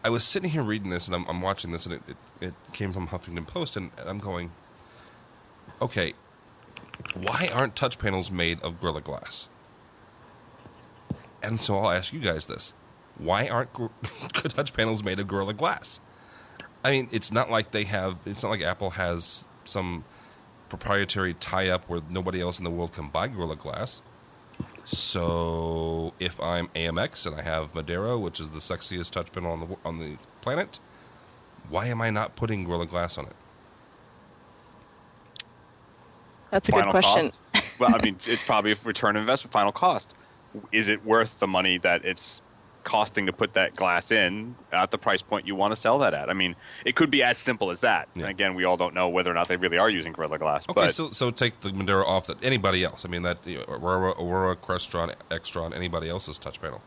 I was sitting here reading this, and I'm watching this, and it came from Huffington Post, and I'm going, okay, why aren't touch panels made of Gorilla Glass? And so I'll ask you guys this. Why aren't touch panels made of Gorilla Glass? I mean, it's not like Apple has some proprietary tie-up where nobody else in the world can buy Gorilla Glass. So if I'm AMX and I have Madero, which is the sexiest touch panel on the planet, why am I not putting Gorilla Glass on it? That's a good question. Well, I mean, it's probably a return on investment, final cost. Is it worth the money that it's costing to put that glass in at the price point you want to sell that at? I mean, it could be as simple as that. Yeah. And again, we all don't know whether or not they really are using Gorilla Glass. Okay, so take the Madero off that. Anybody else? I mean, that Aurora, Crestron, Extron, anybody else's touch panel.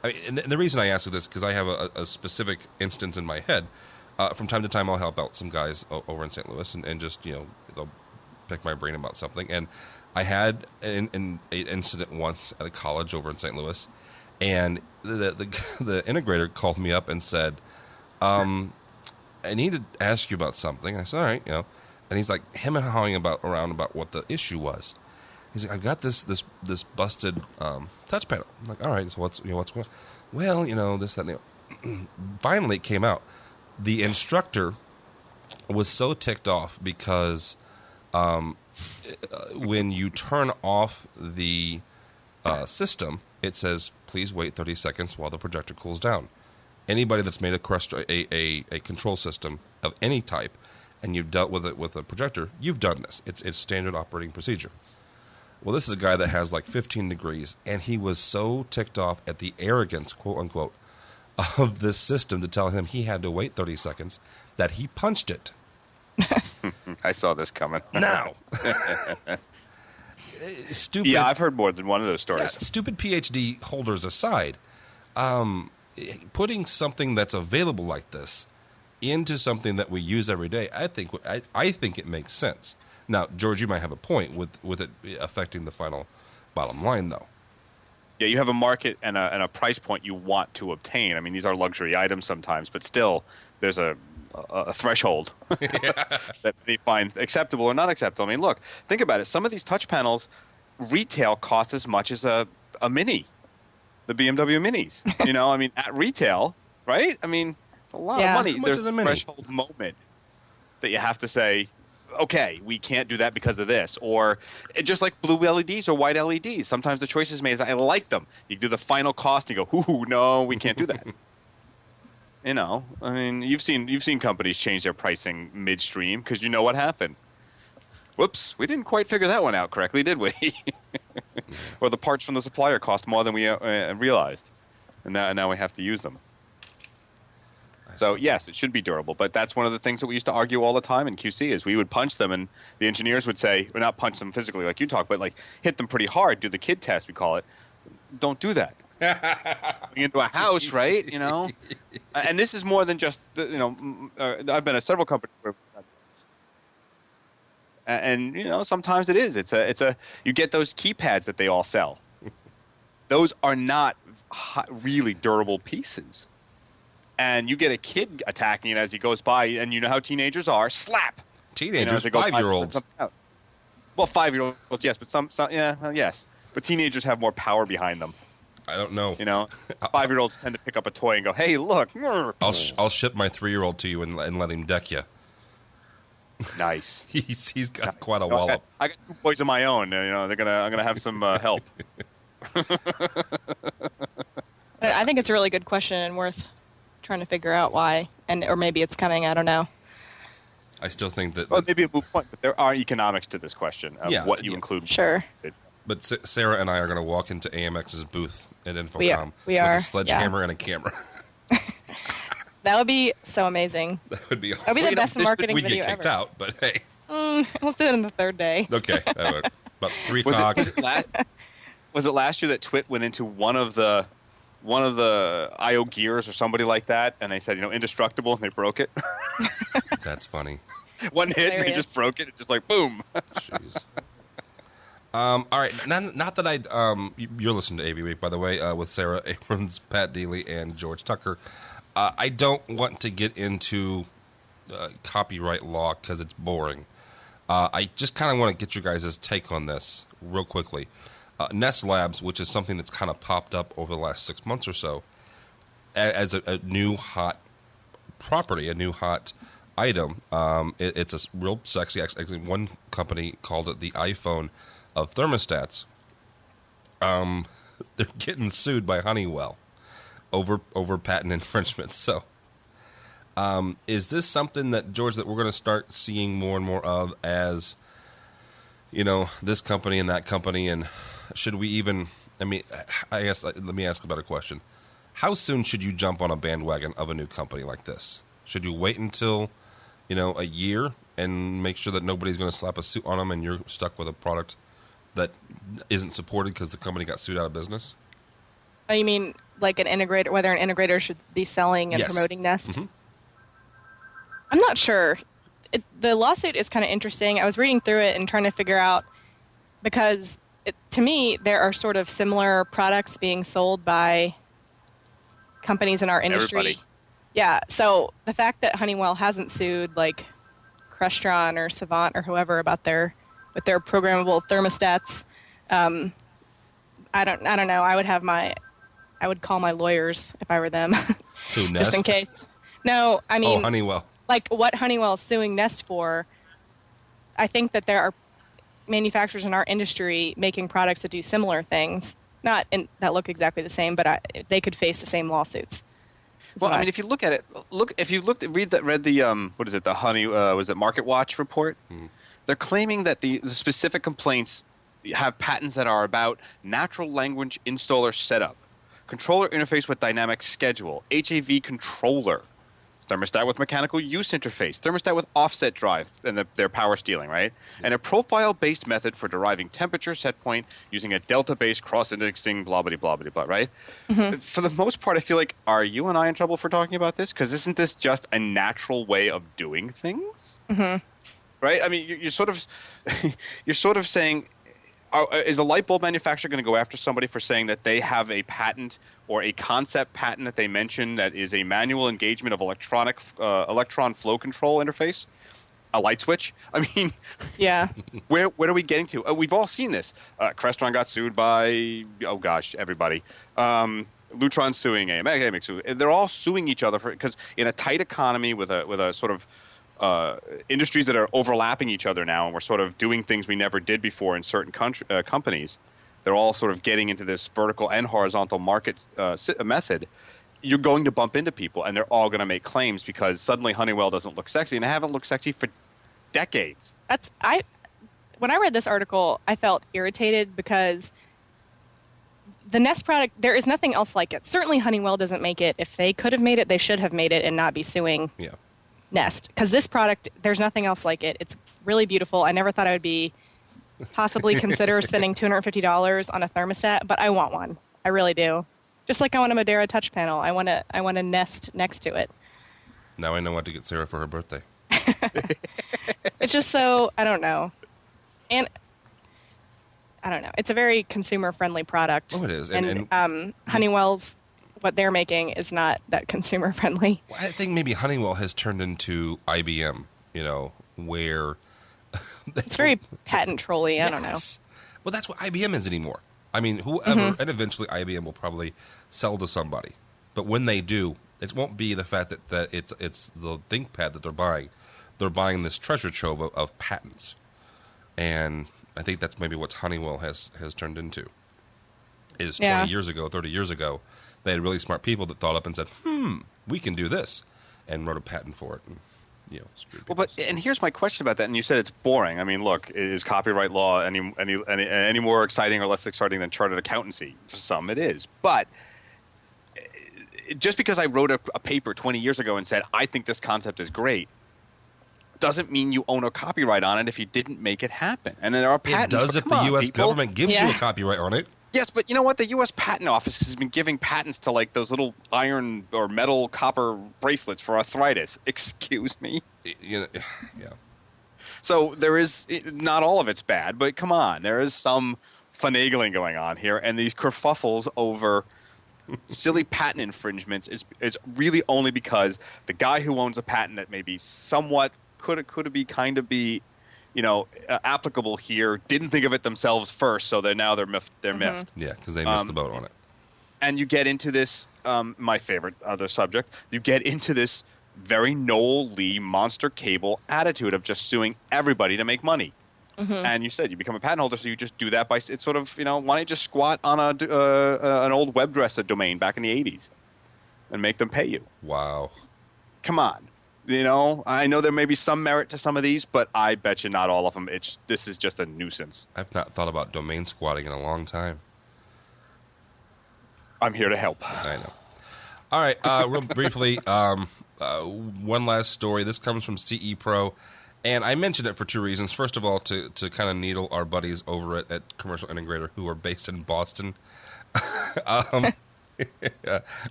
I mean, and the reason I ask this because I have a specific instance in my head. From time to time, I'll help out some guys over in St. Louis, and just they'll pick my brain about something. And I had an incident once at a college over in St. Louis. And the integrator called me up and said, I need to ask you about something. And I said, all right, And he's like hemming and hawing around about what the issue was. He's like, I've got this busted touch panel. I'm like, all right, so what's going on? Well, this, that, and the other. Finally, it came out. The instructor was so ticked off because when you turn off the system, it says, please wait 30 seconds while the projector cools down. Anybody that's made a control system of any type and you've dealt with it with a projector, you've done this. It's standard operating procedure. Well, this is a guy that has like 15 degrees, and he was so ticked off at the arrogance, quote unquote, of this system to tell him he had to wait 30 seconds that he punched it. I saw this coming. Now. Stupid. Yeah, I've heard more than one of those stories. Yeah, stupid PhD holders aside, putting something that's available like this into something that we use every day, I think it makes sense. Now, George, you might have a point with it affecting the final bottom line, though. Yeah, you have a market and a price point you want to obtain. I mean, these are luxury items sometimes, but still, there's a threshold that they find acceptable or not acceptable. I mean, look, think about it. Some of these touch panels retail cost as much as a Mini, the BMW Minis. I mean, at retail, right? I mean, it's a lot of money. There's a threshold moment that you have to say, okay, we can't do that because of this. Or just like blue LEDs or white LEDs. Sometimes the choice is made, I like them. You do the final cost and you go, ooh, no, we can't do that. I mean, you've seen companies change their pricing midstream because you know what happened. Whoops, we didn't quite figure that one out correctly, did we? Or the parts from the supplier cost more than we realized, and now we have to use them. So yes, it should be durable, but that's one of the things that we used to argue all the time in QC is we would punch them and the engineers would say, well, not punch them physically like you talk, but like hit them pretty hard, do the kid test, we call it. Don't do that. Going into a house, right? You know, and this is more than just, I've been at several companies where and sometimes it is. It's a you get those keypads that they all sell. Those are not really durable pieces. And you get a kid attacking it as he goes by, and you know how teenagers are. Slap! Teenagers, 5-year-olds. Well, 5-year-olds, yes, but yes. But teenagers have more power behind them. I don't know. 5-year-olds tend to pick up a toy and go, hey, look. I'll ship my 3-year-old to you and let him deck you. Nice. He's got quite a wallop. I got 2 boys of my own. I'm gonna have some help. I think it's a really good question and worth trying to figure out why, or maybe it's coming. I don't know. I still think that. Well, maybe a moot point, but there are economics to this question of what you include. Sure. But Sarah and I are going to walk into AMX's booth at Infocom we are. with a sledgehammer and a camera. That would be so amazing. That would be awesome. That would be the best marketing We'd video get kicked ever. out, but hey. We'll do it on the 3rd day. Okay. About 3 o'clock. Was it last year that Twit went into one of the IO gears or somebody like that, and they said, indestructible, and they broke it? That's funny. One hit, and they just broke it. It's just like, boom. Jeez. All right. Not that you're listening to AVWeek, by the way, with Sarah Abrams, Pat Deely, and George Tucker. I don't want to get into copyright law because it's boring. I just kind of want to get your guys' take on this real quickly. Nest Labs, which is something that's kind of popped up over the last 6 months or so, as a new hot property, a new hot item. It's a real sexy. Actually, one company called it the iPhone of thermostats. They're getting sued by Honeywell over patent infringement. So, is this something that, George, that we're going to start seeing more and more of as, this company and that company? And should we even, I guess, let me ask a better question. How soon should you jump on a bandwagon of a new company like this? Should you wait until, a year and make sure that nobody's going to slap a suit on them and you're stuck with a product that isn't supported because the company got sued out of business? Oh, you mean like an integrator, whether an integrator should be selling and promoting Nest? Mm-hmm. I'm not sure. The lawsuit is kind of interesting. I was reading through it and trying to figure out, because to me, there are sort of similar products being sold by companies in our industry. Everybody. Yeah, so the fact that Honeywell hasn't sued like Crestron or Savant or whoever about with their programmable thermostats, I don't know. I would call my lawyers if I were them. Who, Nest? Just in case. No, I mean, Honeywell. Like what Honeywell is suing Nest for. I think that there are manufacturers in our industry making products that do similar things, that look exactly the same, but they could face the same lawsuits. Well, if you look at it, read the what is it, the was it Market Watch report? They're claiming that the specific complaints have patents that are about natural language installer setup, controller interface with dynamic schedule, HAV controller, thermostat with mechanical use interface, thermostat with offset drive, and their power stealing, right? And a profile-based method for deriving temperature set point using a delta-based cross-indexing, blah, blah, blah, blah, blah, right? Mm-hmm. For the most part, I feel like, are you and I in trouble for talking about this? Because isn't this just a natural way of doing things? Mm-hmm. Right? I mean, you're sort of saying, is a light bulb manufacturer going to go after somebody for saying that they have a patent or a concept patent that they mention that is a manual engagement of electron flow control interface, a light switch? I mean, yeah. Where are we getting to? We've all seen this. Crestron got sued by everybody. Lutron suing AMX suing. They're all suing each other because in a tight economy with a sort of industries that are overlapping each other now, and we're sort of doing things we never did before in certain companies. They're all sort of getting into this vertical and horizontal market method. You're going to bump into people, and they're all going to make claims because suddenly Honeywell doesn't look sexy, and they haven't looked sexy for decades. When I read this article, I felt irritated because the Nest product, there is nothing else like it. Certainly Honeywell doesn't make it. If they could have made it, they should have made it and not be suing Nest. Because this product, there's nothing else like it. It's really beautiful. I never thought I would be possibly consider spending $250 on a thermostat, but I want one. I really do. Just like I want a Madeira touch panel. I want a Nest next to it. Now I know what to get Sarah for her birthday. It's just so, I don't know. And I don't know. It's a very consumer-friendly product. Oh, it is. And Honeywell's, what they're making is not that consumer-friendly. Well, I think maybe Honeywell has turned into IBM, where... It's very patent trolly. I don't know. Well, that's what IBM is anymore. I mean, whoever, and eventually IBM will probably sell to somebody. But when they do, it won't be the fact that it's the ThinkPad that they're buying. They're buying this treasure trove of patents. And I think that's maybe what Honeywell has turned into. Is 20 years ago, 30 years ago, they had really smart people that thought up and said, we can do this, and wrote a patent for it. And, screwed people. Well, and here's my question about that. And you said it's boring. I mean, look, is copyright law any more exciting or less exciting than chartered accountancy? For some, it is. But just because I wrote a paper 20 years ago and said I think this concept is great, doesn't mean you own a copyright on it if you didn't make it happen. And there are patents. It does if the U.S. government gives you a copyright on it. Yes, but you know what? The U.S. Patent Office has been giving patents to like those little iron or metal copper bracelets for arthritis. Excuse me. Yeah. So there is not all of it's bad, but come on, there is some finagling going on here, and these kerfuffles over silly patent infringements is really only because the guy who owns a patent that maybe somewhat could be applicable here didn't think of it themselves first, so they're miffed. Yeah, because they missed the boat on it. And you get into this, my favorite other subject, you get into this very Noel Lee monster cable attitude of just suing everybody to make money. And you said you become a patent holder, so you just do that by, it's sort of, why don't you just squat on an old web dresser domain back in the 80s and make them pay you? Wow. Come on. I know there may be some merit to some of these, but I bet you not all of them. This is just a nuisance. I've not thought about domain squatting in a long time. I'm here to help. I know. All right, real briefly, one last story. This comes from CE Pro, and I mentioned it for two reasons. First of all, to kind of needle our buddies over at Commercial Integrator who are based in Boston.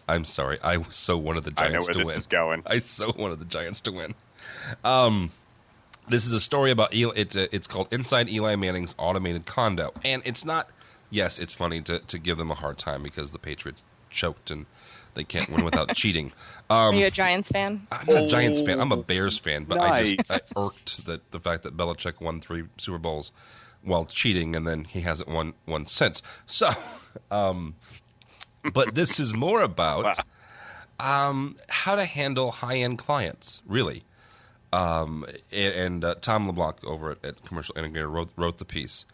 I'm sorry. I so wanted the Giants to win. I know where this is going. I so wanted the Giants to win. This is a story about it's called Inside Eli Manning's Automated Condo, and it's not. Yes, it's funny to give them a hard time because the Patriots choked and they can't win without cheating. Are you a Giants fan? I'm not a Giants fan. I'm a Bears fan, but nice. I irked the fact that Belichick won 3 Super Bowls while cheating, and then he hasn't won one since. So. But this is more about how to handle high-end clients, really. And Tom LeBlanc over at Commercial Integrator wrote the piece.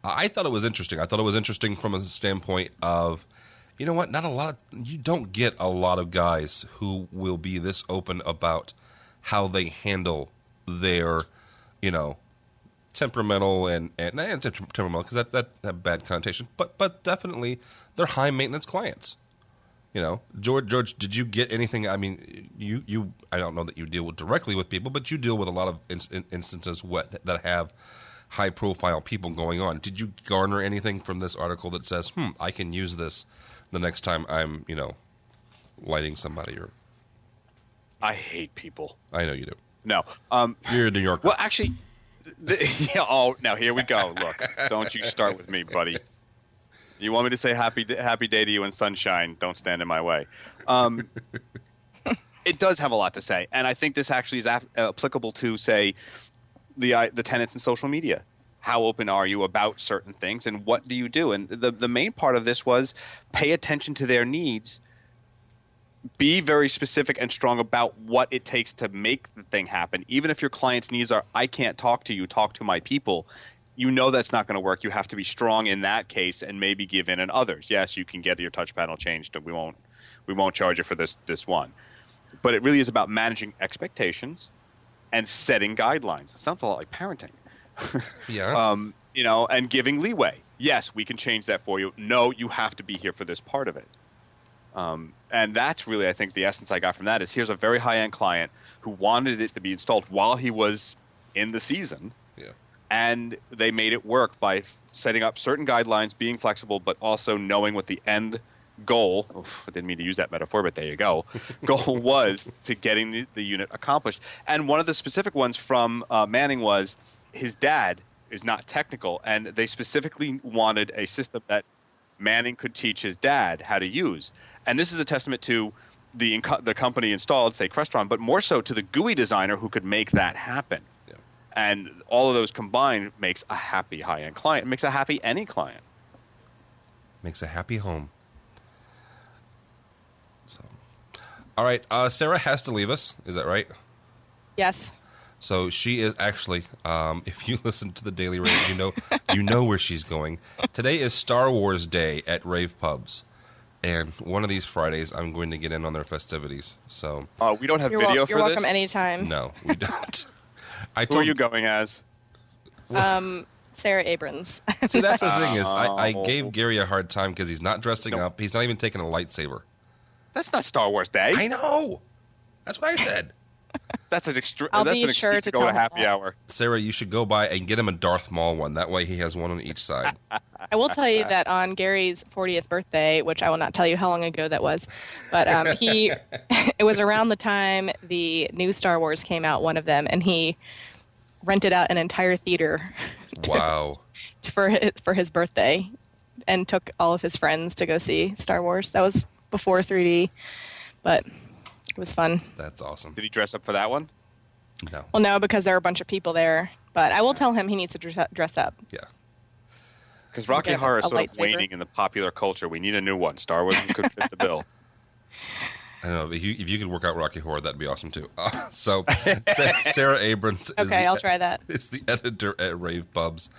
I thought it was interesting. I thought it was interesting from a standpoint of, you know what, you don't get a lot of guys who will be this open about how they handle their, temperamental and temperamental, because that a bad connotation, but definitely they're high maintenance clients. George, did you get anything? I mean, you I don't know that you deal directly with people, but you deal with a lot of instances that have high profile people going on. Did you garner anything from this article that says, I can use this the next time I'm, lighting somebody? Or I hate people. I know you do. No, you're a New Yorker. Well, actually. Now here we go. Look, don't you start with me, buddy. You want me to say happy day to you in sunshine? Don't stand in my way. It does have a lot to say, and I think this actually is applicable to, say, the tenants in social media. How open are you about certain things, and what do you do? And the main part of this was pay attention to their needs. Be very specific and strong about what it takes to make the thing happen. Even if your client's needs are, I can't talk to you, talk to my people, that's not going to work. You have to be strong in that case and maybe give in others. Yes, you can get your touch panel changed. We won't charge you for this one. But it really is about managing expectations and setting guidelines. It sounds a lot like parenting. Yeah. And giving leeway. yes, we can change that for you. No, you have to be here for this part of it. And that's really, I think, the essence I got from that is here's a very high-end client who wanted it to be installed while he was in the season. Yeah. And they made it work by setting up certain guidelines, being flexible, but also knowing what the end goal, I didn't mean to use that metaphor, but there you go, goal was to getting the unit accomplished. And one of the specific ones from Manning was his dad is not technical, and they specifically wanted a system that Manning could teach his dad how to use. And this is a testament to the company installed, say, Crestron, but more so to the GUI designer who could make that happen. Yeah. And all of those combined makes a happy high-end client, makes a happy any client. Makes a happy home. So, all right, Sarah has to leave us. Is that right? Yes. So she is actually, if you listen to the Daily Rave, you know where she's going. Today is Star Wars Day at Rave Pubs, and one of these Fridays I'm going to get in on their festivities. So we don't have video for this? You're welcome anytime. No, we don't. Who are you going as? Sarah Abrams. See, that's the thing is, I gave Gary a hard time because he's not dressing up. He's not even taking a lightsaber. That's not Star Wars Day. I know. That's what I said. That's an extreme. I'll That's be an sure excuse to to go tell to him happy that. hour. Sarah, you should go by and get him a Darth Maul one. That way he has one on each side. I will tell you that on Gary's 40th birthday, which I will not tell you how long ago that was, but it was around the time the new Star Wars came out, one of them, and he rented out an entire theater Wow. for his birthday and took all of his friends to go see Star Wars. That was before 3D, but it was fun. That's awesome. Did he dress up for that one? No. Well, no, because there were a bunch of people there, but I will tell him he needs to dress up. Yeah. Because Rocky get Horror is a sort of lightsaber. waning in the popular culture. We need a new one. Star Wars could fit the bill. I don't know. If you could work out Rocky Horror, that'd be awesome too. So Sarah Abrams is Okay, I'll try that. Is the editor at Rave Pubs.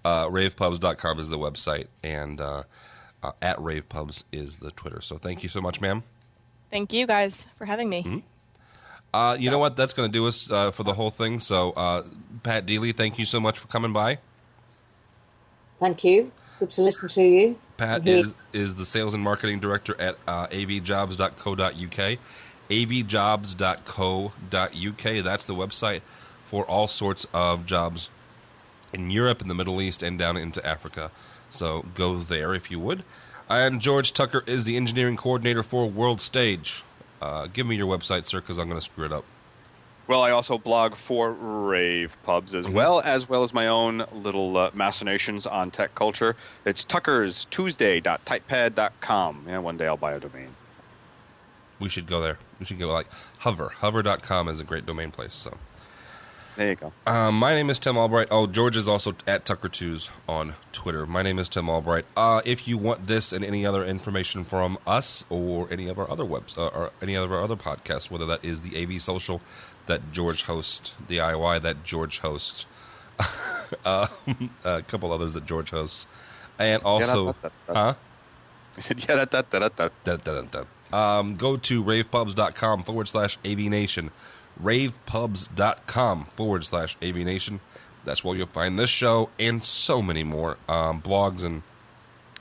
Ravepubs.com is the website, and at Rave Pubs is the Twitter. So thank you so much, ma'am. Thank you guys for having me. Mm-hmm. You know what? That's going to do us for the whole thing. So, Pat Deely, thank you so much for coming by. Thank you. Good to listen to you. Pat is the sales and marketing director at avjobs.co.uk. avjobs.co.uk. That's the website for all sorts of jobs in Europe, in the Middle East, and down into Africa. So go there if you would. And George Tucker is the engineering coordinator for World Stage. Give me your website, sir, because I'm going to screw it up. Well, I also blog for Rave Pubs as well as my own little machinations on tech culture. It's tuckerstuesday.typepad.com. Yeah, one day I'll buy a domain. We should go there. We should go like Hover. Hover.com is a great domain place. So there you go. My name is Tim Albright. Oh, George is also at Tucker2s on Twitter. My name is Tim Albright. If you want this and any other information from us or any of our other or any of our other podcasts, whether that is the AV Social that George hosts, the IOI that George hosts, a couple others that George hosts, and also, I said, go to ravepubs.com/AVNation. ravepubs.com/AVNation. That's where you'll find this show and so many more blogs and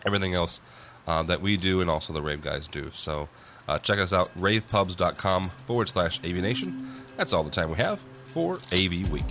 everything else that we do and also the Rave guys do. So check us out, ravepubs.com/AVNation. That's all the time we have for AV Week.